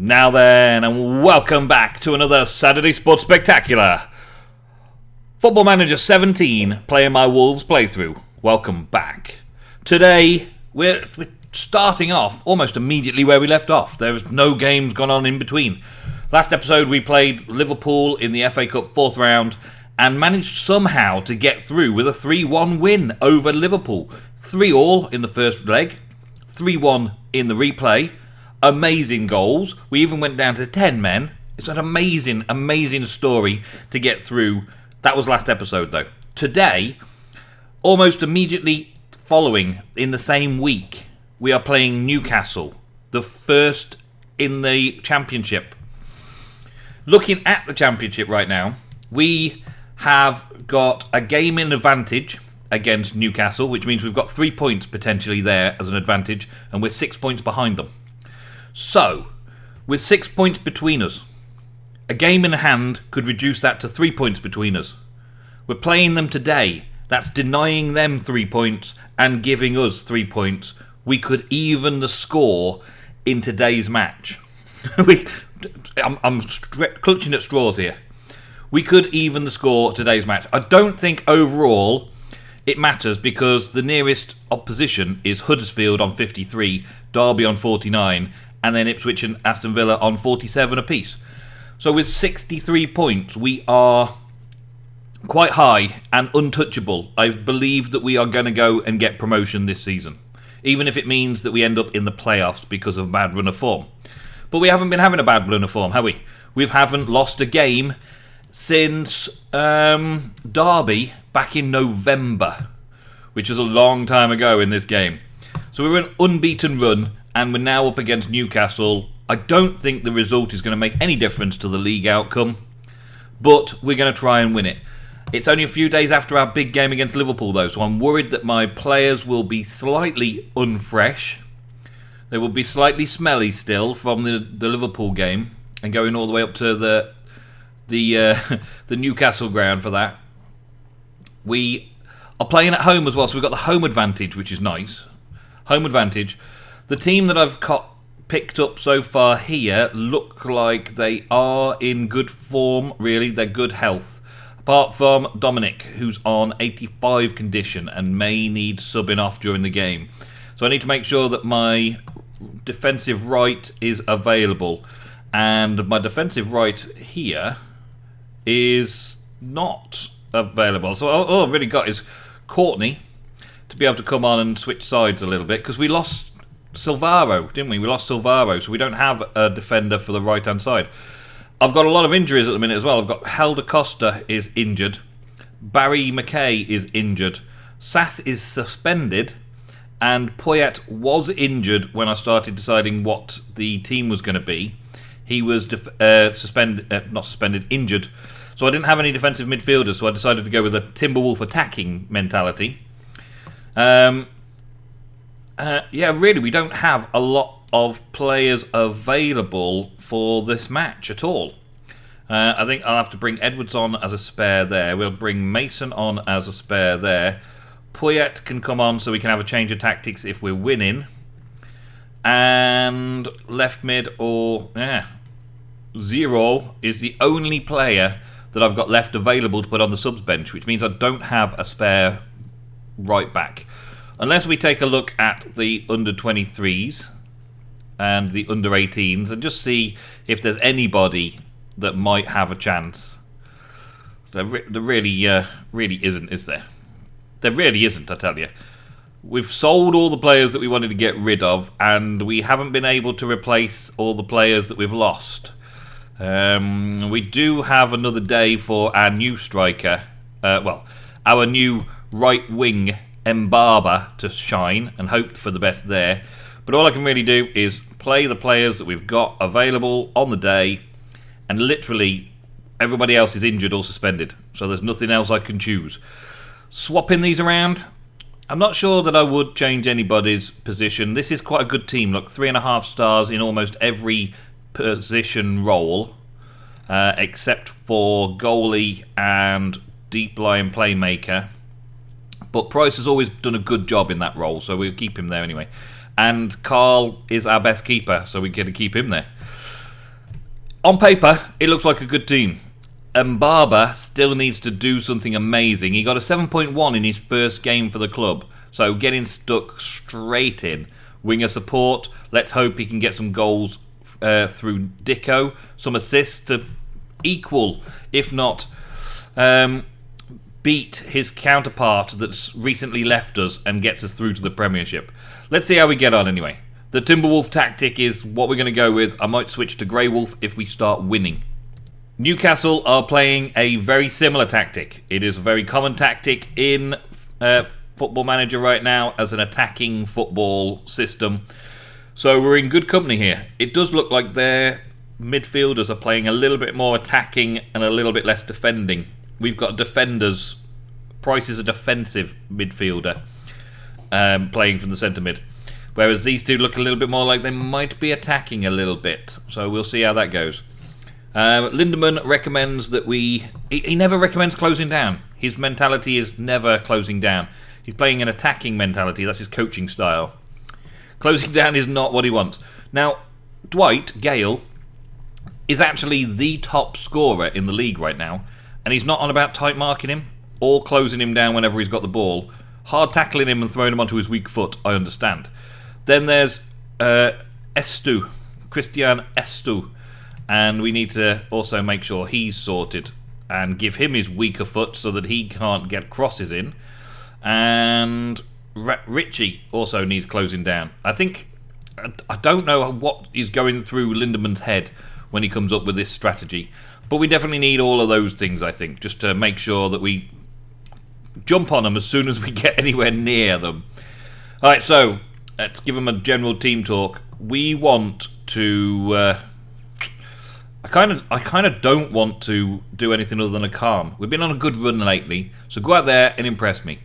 Now then, and welcome back to another Saturday Sports Spectacular. Football Manager 17, playing my Wolves playthrough. Welcome back. Today, we're starting off almost immediately where we left off. There's no games gone on in between. Last episode, we played Liverpool in the FA Cup 4th round and managed somehow to get through with a 3-1 win over Liverpool. 3-3 in the first leg, 3-1 in the replay. Amazing goals. We even went down to 10 men. It's an amazing story to get through. That was last episode though. Today, almost immediately following, in the same week, we are playing Newcastle, the first in the Championship. Looking at the Championship right now, we have got a game in advantage against Newcastle, which means we've got 3 points potentially there as an advantage, and we're 6 points behind them. So, with 6 points between us, a game in hand could reduce that to 3 points between us. We're playing them today. That's denying them 3 points and giving us 3 points. We could even the score in today's match. I'm clutching at straws here. We could even the score today's match. I don't think overall it matters because the nearest opposition is Huddersfield on 53, Derby on 49, and then Ipswich and Aston Villa on 47 apiece. So with 63 points, we are quite high and untouchable. I believe that we are going to go and get promotion this season, even if it means that we end up in the playoffs because of a bad run of form. But we haven't been having a bad run of form, have we? We haven't lost a game since Derby back in November, which is a long time ago in this game. So we're an unbeaten run, and we're now up against Newcastle. I don't think the result is going to make any difference to the league outcome, but we're going to try and win it. It's only a few days after our big game against Liverpool, though, so I'm worried that my players will be slightly unfresh. They will be slightly smelly still from the Liverpool game, and going all the way up to the Newcastle ground for that. We are playing at home as well, so we've got the home advantage, which is nice. Home advantage. The team that I've picked up so far here look like they are in good form, really. They're good health. Apart from Dominic, who's on 85 condition and may need subbing off during the game. So I need to make sure that my defensive right is available. And my defensive right here is not available. So all I've really got is Courtney to be able to come on and switch sides a little bit, because we lost Silvaro, didn't we? We lost Silvaro, so we don't have a defender for the right-hand side. I've got a lot of injuries at the minute as well. I've got Helder Costa is injured. Barry McKay is injured. Sass is suspended. And Poyet was injured when I started deciding what the team was going to be. He was injured. So I didn't have any defensive midfielders, so I decided to go with a Timberwolf attacking mentality. Really, we don't have a lot of players available for this match at all. I think I'll have to bring Edwards on as a spare there. We'll bring Mason on as a spare there. Poyet can come on so we can have a change of tactics if we're winning. And left mid Zero is the only player that I've got left available to put on the subs bench, which means I don't have a spare right back. Unless we take a look at the under-23s and the under-18s and just see if there's anybody that might have a chance. There really isn't, is there? There really isn't, I tell you. We've sold all the players that we wanted to get rid of, and we haven't been able to replace all the players that we've lost. We do have another day for our new striker, our new right wing Mbaba to shine, and hope for the best there. But all I can really do is play the players that we've got available on the day, and literally everybody else is injured or suspended, so there's nothing else I can choose. Swapping these around, I'm not sure that I would change anybody's position. This is quite a good team. Look, 3.5 stars in almost every position role, except for goalie and deep line playmaker. But Price has always done a good job in that role, so we'll keep him there anyway. And Carl is our best keeper, so we're going to keep him there. On paper, it looks like a good team. Mbaba still needs to do something amazing. He got a 7.1 in his first game for the club, so getting stuck straight in. Winger support, let's hope he can get some goals through Dicko, some assists to equal, if not beat his counterpart that's recently left us and gets us through to the Premiership. Let's see how we get on anyway. The Timberwolf tactic is what we're going to go with. I might switch to Grey Wolf if we start winning. Newcastle are playing a very similar tactic. It is a very common tactic in Football Manager right now as an attacking football system. So we're in good company here. It does look like their midfielders are playing a little bit more attacking and a little bit less defending. We've got defenders. Price is a defensive midfielder playing from the centre mid. Whereas these two look a little bit more like they might be attacking a little bit. So we'll see how that goes. Lindemann recommends that he never recommends closing down. His mentality is never closing down. He's playing an attacking mentality. That's his coaching style. Closing down is not what he wants. Now, Dwight Gale is actually the top scorer in the league right now. And he's not on about tight marking him or closing him down whenever he's got the ball. Hard tackling him and throwing him onto his weak foot, I understand. Then there's Christian Estu, and we need to also make sure he's sorted and give him his weaker foot so that he can't get crosses in. And Richie also needs closing down. I don't know what is going through Lindemann's head when he comes up with this strategy, but we definitely need all of those things, I think, just to make sure that we jump on them as soon as we get anywhere near them. Alright, so let's give them a general team talk. We want to I kind of don't want to do anything other than a calm. We've been on a good run lately, so go out there and impress me.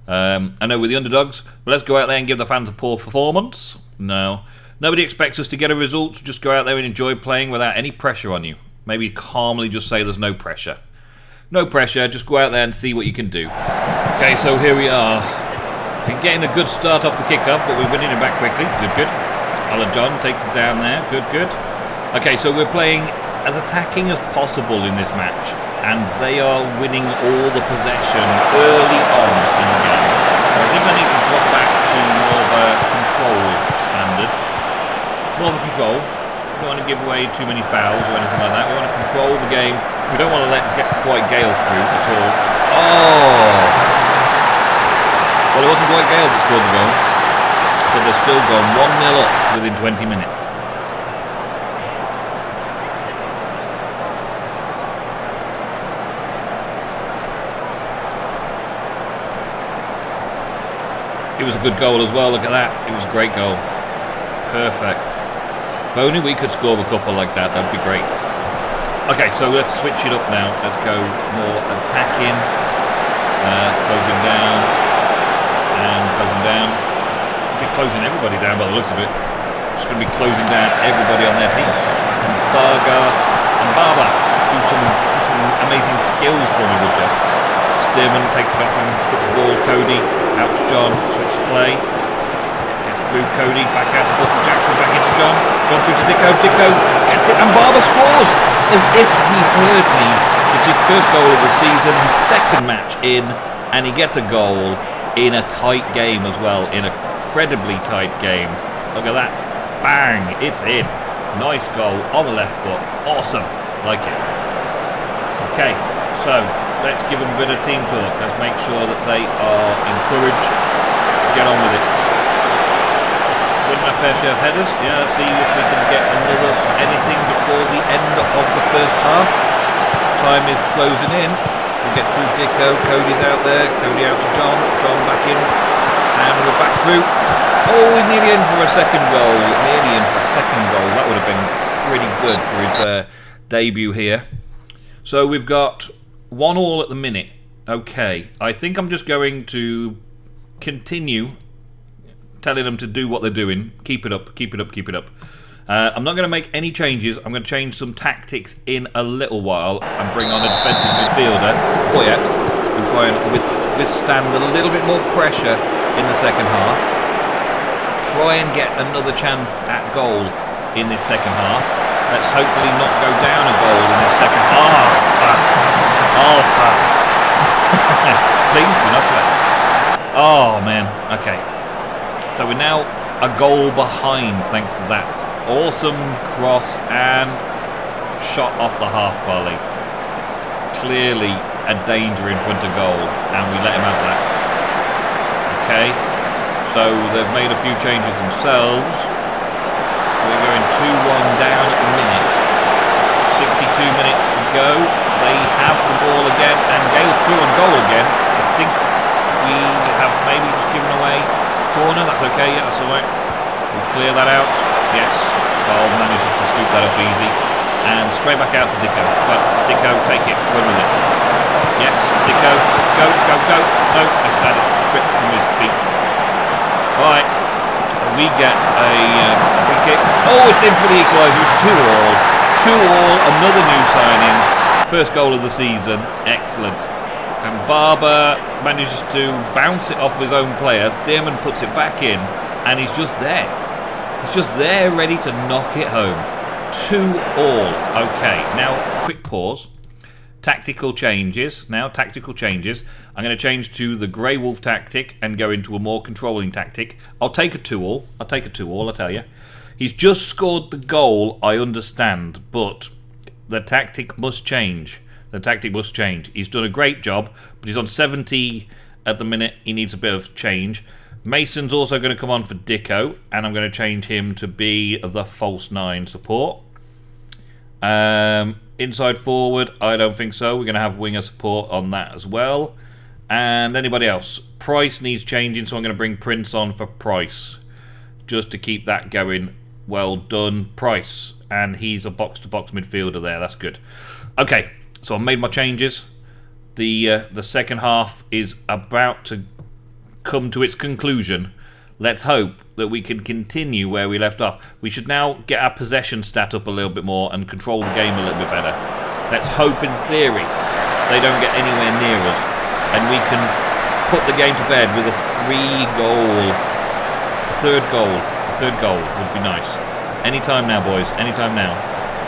I know we're the underdogs, but let's go out there and give the fans a poor performance. No, nobody expects us to get a result. Just go out there and enjoy playing without any pressure on you. Maybe calmly just say there's no pressure. No pressure, just go out there and see what you can do. Okay, so here we are. We're getting a good start off the kickoff, but we're winning it back quickly. Good. Alan John takes it down there. Good. Okay, so we're playing as attacking as possible in this match, and they are winning all the possession early on in the game. So I think I need to drop back to more of a control standard. More of a control. We don't want to give away too many fouls or anything like that. We want to control the game. We don't want to let Dwight Gale through at all. Oh! Well, it wasn't Dwight Gale that scored the goal, but they're still gone 1-0 up within 20 minutes. It was a good goal as well, look at that. It was a great goal. Perfect. If only we could score a couple like that, that'd be great. Okay, so let's switch it up now. Let's go more attacking. Let's close him down. And close him down. We'll be closing everybody down by the looks of it. Just going to be closing down everybody on their team. And Baba, do some amazing skills for me, would you? Stearman takes it off and strips the ball. Cody out to John, switch to play. Gets through Cody, back out to Button Jackson, back into John. John through to Dicko. Dicko gets it, and Barber scores! As if he heard me. It's his first goal of the season, his second match in, and he gets a goal in a tight game as well, in a incredibly tight game. Look at that. Bang! It's in. Nice goal on the left foot. Awesome. Like it. Okay, so let's give them a bit of team talk. Let's make sure that they are encouraged to get on with it. Win my fair share of headers. Yeah, let's see if we can get anything before the end of the first half. Time is closing in. We'll get through Dicko. Cody's out there. Cody out to John. John back in. And we're back through. Oh, we're nearly in for a second goal. That would have been pretty good for his debut here. So we've got 1-1 at the minute. Okay, I think I'm just going to continue telling them to do what they're doing. Keep it up. I'm not going to make any changes. I'm going to change some tactics in a little while and bring on a defensive midfielder, Poyet, and try and withstand a little bit more pressure in the second half. Try and get another chance at goal in this second half. Let's hopefully not go down a goal in this second half. Please do not sweat. Oh man, okay. So we're now a goal behind thanks to that awesome cross and shot off the half volley. Clearly a danger in front of goal, and we let him have that. Okay, so they've made a few changes themselves. We're going 2-1 down at the minute. 62 minutes to go. They have the ball again, and Gale's through on goal again. I think we have maybe just given away corner. That's okay, yeah, that's alright. We'll clear that out. Yes, Carl manages to scoop that up easy. And straight back out to Dicko. But Dicko, take it, run with it. Yes, Dicko, go, go, go. No, I had it stripped from his feet. Alright, we get a free kick. Oh, it's in for the equaliser. It's 2-all. 2-all, another new signing. First goal of the season. Excellent. And Barber manages to bounce it off his own player. Stearman puts it back in, and he's just there. He's just there ready to knock it home. 2-all. Okay, now quick pause. Tactical changes. Now tactical changes. I'm going to change to the Grey Wolf tactic and go into a more controlling tactic. I'll take a 2-all. I'll take a 2-all, I tell you. He's just scored the goal, I understand, but the tactic must change. The tactic must change. He's done a great job, but he's on 70 at the minute. He needs a bit of change. Mason's also going to come on for Dicko, and I'm going to change him to be the false 9 support. Inside forward, I don't think so. We're going to have winger support on that as well. And anybody else? Price needs changing, so I'm going to bring Prince on for Price, just to keep that going. Well done, Price. And he's a box-to-box midfielder there. That's good. Okay, so I've made my changes. The second half is about to come to its conclusion. Let's hope that we can continue where we left off. We should now get our possession stat up a little bit more and control the game a little bit better. Let's hope, in theory, they don't get anywhere near us, and we can put the game to bed with a third goal would be nice. Anytime now, boys, anytime now.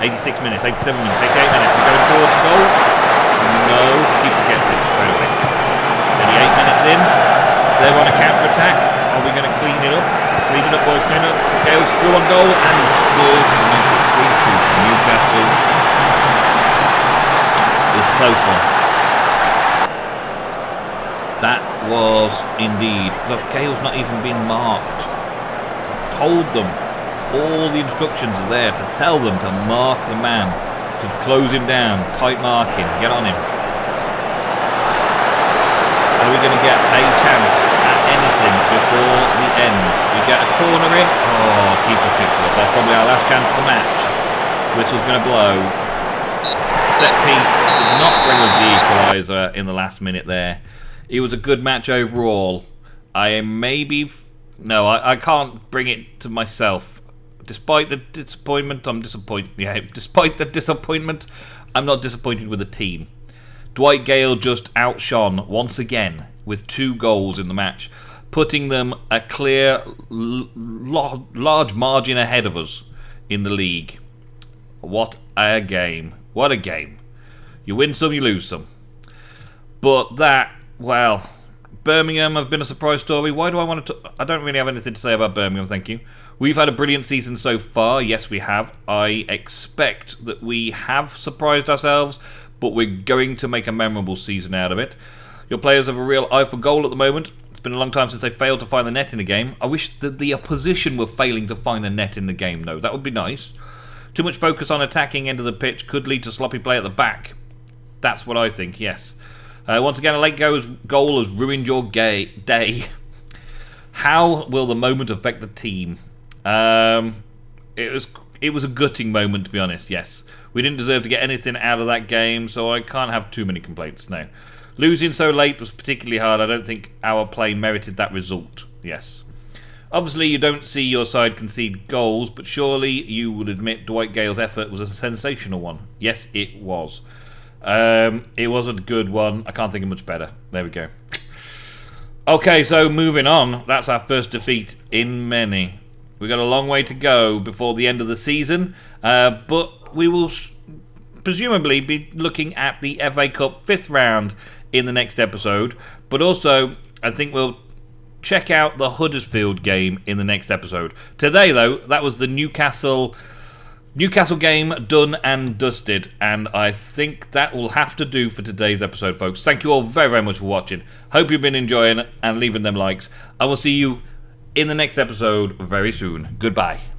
86 minutes, 87 minutes, 88 minutes. We're going forward to goal. No, keeper gets it straight away. 38 minutes in. They're on a counter-attack. Are we going to clean it up? Clean it up, boys, clean it up. Gale's through on goal, and he scored to make it 3-2 to Newcastle. It's a close one. That was indeed. Look, Gale's not even been marked. Told them. All the instructions are there to tell them to mark the man, to close him down, tight marking, get on him. Are we going to get a chance at anything before the end? We get a corner in. Oh, keeper picks it up. That's probably our last chance of the match. Whistle's going to blow. Set piece did not bring us the equaliser in the last minute there. It was a good match overall. I can't bring it to myself. Despite the disappointment, I'm disappointed. Yeah, despite the disappointment, I'm not disappointed with the team. Dwight Gale just outshone once again with 2 goals in the match, putting them a clear, large margin ahead of us in the league. What a game. What a game. You win some, you lose some. But that, well, Birmingham have been a surprise story. Why do I want to... I don't really have anything to say about Birmingham, thank you. We've had a brilliant season so far. Yes, we have. I expect that we have surprised ourselves, but we're going to make a memorable season out of it. Your players have a real eye for goal at the moment. It's been a long time since they failed to find the net in a game. I wish that the opposition were failing to find the net in the game, though. That would be nice. Too much focus on attacking end of the pitch could lead to sloppy play at the back. That's what I think, yes. Once again, a late goal has ruined your day. How will the moment affect the team? It was a gutting moment, to be honest, yes. We didn't deserve to get anything out of that game, so I can't have too many complaints, no. Losing so late was particularly hard. I don't think our play merited that result, yes. Obviously, you don't see your side concede goals, but surely you would admit Dwight Gale's effort was a sensational one. Yes, it was. It was a good one. I can't think of much better. There we go. Okay, so moving on. That's our first defeat in many. We've got a long way to go before the end of the season, but we will presumably be looking at the FA Cup 5th round in the next episode, but also I think we'll check out the Huddersfield game in the next episode. Today, though, that was the Newcastle game done and dusted, and I think that will have to do for today's episode, folks. Thank you all very, very much for watching. Hope you've been enjoying and leaving them likes. I will see you in the next episode very soon. Goodbye.